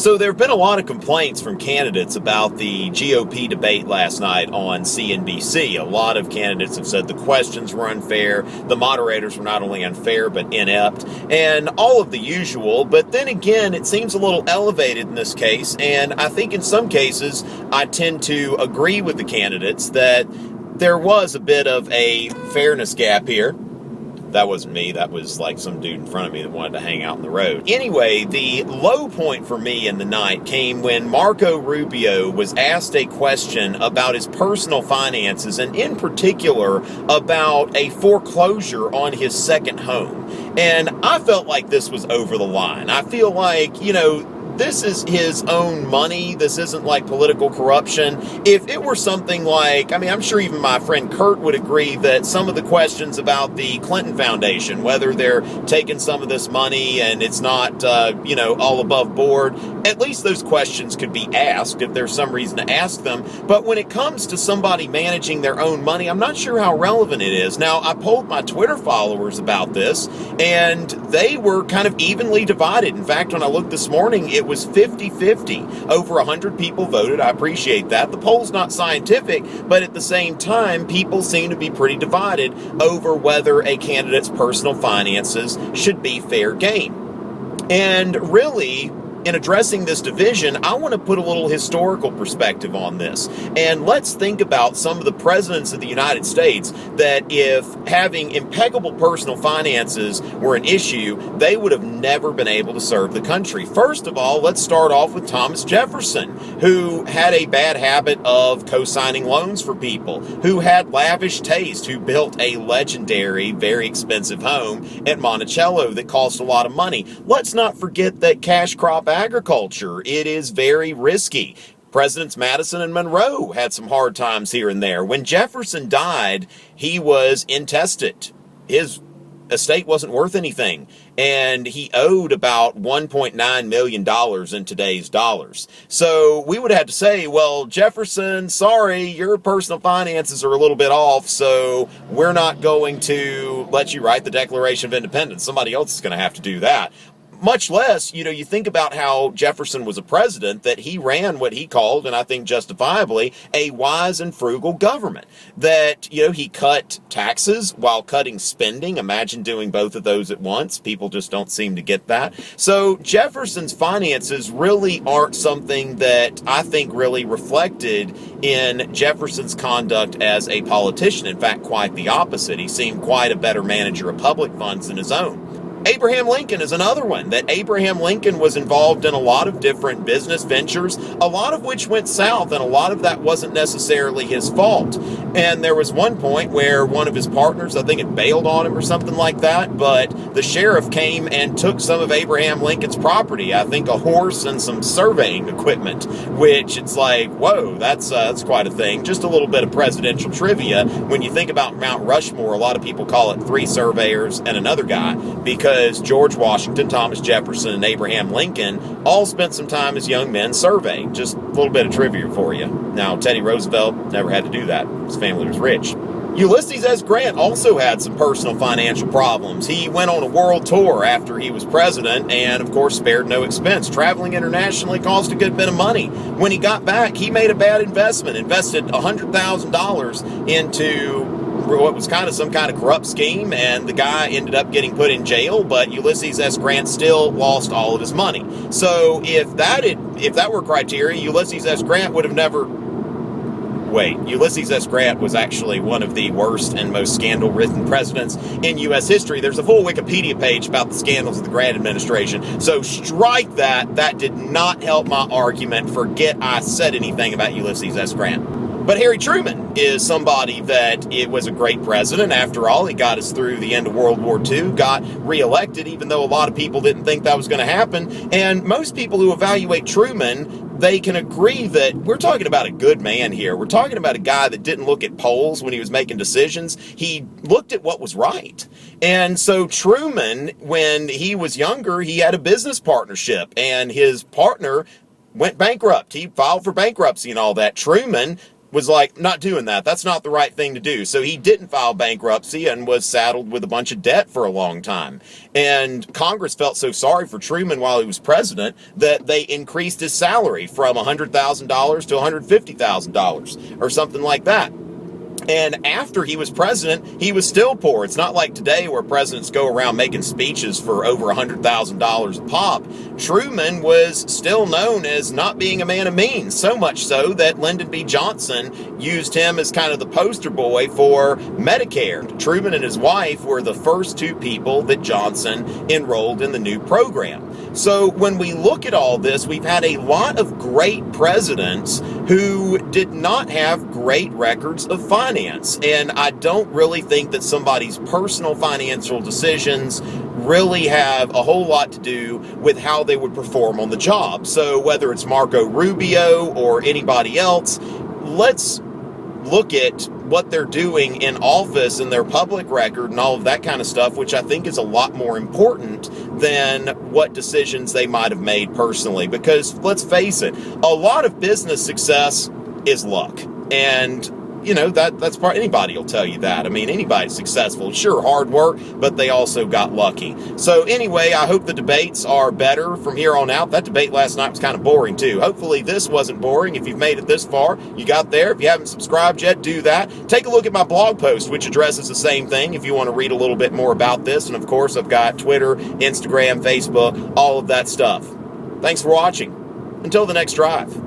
So there have been a lot of complaints from candidates about the GOP debate last night on CNBC. A lot of candidates have said the questions were unfair, the moderators were not only unfair but inept, and all of the usual. But then again, it seems a little elevated in this case, and I think in some cases I tend to agree with the candidates that there was a bit of a fairness gap here. That wasn't me. That was like some dude in front of me that wanted to hang out in the road. Anyway, the low point for me in the night came when Marco Rubio was asked a question about his personal finances, and in particular about a foreclosure on his second home. And I felt like this was over the line. I feel like, this is his own money. This isn't like political corruption. If it were something like, I'm sure even my friend Kurt would agree that some of the questions about the Clinton Foundation, whether they're taking some of this money and it's not, all above board, at least those questions could be asked if there's some reason to ask them. But when it comes to somebody managing their own money, I'm not sure how relevant it is. Now, I polled my Twitter followers about this, and they were kind of evenly divided. In fact, when I looked this morning, it was 50-50. Over 100 people voted. I appreciate that. The poll's not scientific, but at the same time, people seem to be pretty divided over whether a candidate's personal finances should be fair game. And really, in addressing this division, I want to put a little historical perspective on this. And let's think about some of the presidents of the United States that if having impeccable personal finances were an issue, they would have never been able to serve the country. First of all, let's start off with Thomas Jefferson, who had a bad habit of co-signing loans for people, who had lavish taste, who built a legendary, very expensive home at Monticello that cost a lot of money. Let's not forget that cash crop agriculture, it is very risky. Presidents Madison and Monroe had some hard times here and there. When Jefferson died, he was intestate. His estate wasn't worth anything, and he owed about $1.9 million in today's dollars. So we would have to say, well, Jefferson, sorry, your personal finances are a little bit off, so we're not going to let you write the Declaration of Independence. Somebody else is going to have to do that. Much less, you think about how Jefferson was a president, that he ran what he called, and I think justifiably, a wise and frugal government. That, he cut taxes while cutting spending. Imagine doing both of those at once. People just don't seem to get that. So Jefferson's finances really aren't something that I think really reflected in Jefferson's conduct as a politician. In fact, quite the opposite. He seemed quite a better manager of public funds than his own. Abraham Lincoln is another one, that Abraham Lincoln was involved in a lot of different business ventures, a lot of which went south, and a lot of that wasn't necessarily his fault. And there was one point where one of his partners, I think it bailed on him or something like that, but the sheriff came and took some of Abraham Lincoln's property, I think a horse and some surveying equipment, which it's like, whoa, that's quite a thing. Just a little bit of presidential trivia. When you think about Mount Rushmore, a lot of people call it 3 surveyors and another guy, because George Washington, Thomas Jefferson, and Abraham Lincoln all spent some time as young men surveying. Just a little bit of trivia for you. Now, Teddy Roosevelt never had to do that. His family was rich. Ulysses S Grant also had some personal financial problems. He went on a world tour after he was president and, of course, spared no expense. Traveling internationally cost a good bit of money. When he got back, he made a bad investment, invested $100,000 into what was kind of some kind of corrupt scheme, and the guy ended up getting put in jail, but Ulysses S. Grant still lost all of his money. So if that were criteria, Ulysses S. Grant would have never... Wait, Ulysses S. Grant was actually one of the worst and most scandal-ridden presidents in U.S. history. There's a full Wikipedia page about the scandals of the Grant administration. So strike that. That did not help my argument. Forget I said anything about Ulysses S. Grant. But Harry Truman is somebody that it was a great president. After all, he got us through the end of World War II, got reelected, even though a lot of people didn't think that was going to happen. And most people who evaluate Truman, they can agree that we're talking about a good man here. We're talking about a guy that didn't look at polls when he was making decisions. He looked at what was right. And so Truman, when he was younger, he had a business partnership, and his partner went bankrupt. He filed for bankruptcy and all that. Truman was like, not doing that. That's not the right thing to do. So he didn't file bankruptcy and was saddled with a bunch of debt for a long time. And Congress felt so sorry for Truman while he was president that they increased his salary from $100,000 to $150,000 or something like that. And after he was president, he was still poor. It's not like today where presidents go around making speeches for over $100,000 a pop. Truman was still known as not being a man of means, so much so that Lyndon B. Johnson used him as kind of the poster boy for Medicare. Truman and his wife were the first two people that Johnson enrolled in the new program. So when we look at all this, we've had a lot of great presidents who did not have great records of finance. And I don't really think that somebody's personal financial decisions really have a whole lot to do with how they would perform on the job. So whether it's Marco Rubio or anybody else, let's look at what they're doing in office and their public record and all of that kind of stuff, which I think is a lot more important than what decisions they might have made personally. Because let's face it, a lot of business success is luck. And you know, that's part, anybody will tell you that. I mean, anybody's successful. Sure, hard work, but they also got lucky. So anyway, I hope the debates are better from here on out. That debate last night was kind of boring too. Hopefully this wasn't boring. If you've made it this far, you got there. If you haven't subscribed yet, do that. Take a look at my blog post, which addresses the same thing if you want to read a little bit more about this. And of course, I've got Twitter, Instagram, Facebook, all of that stuff. Thanks for watching. Until the next drive.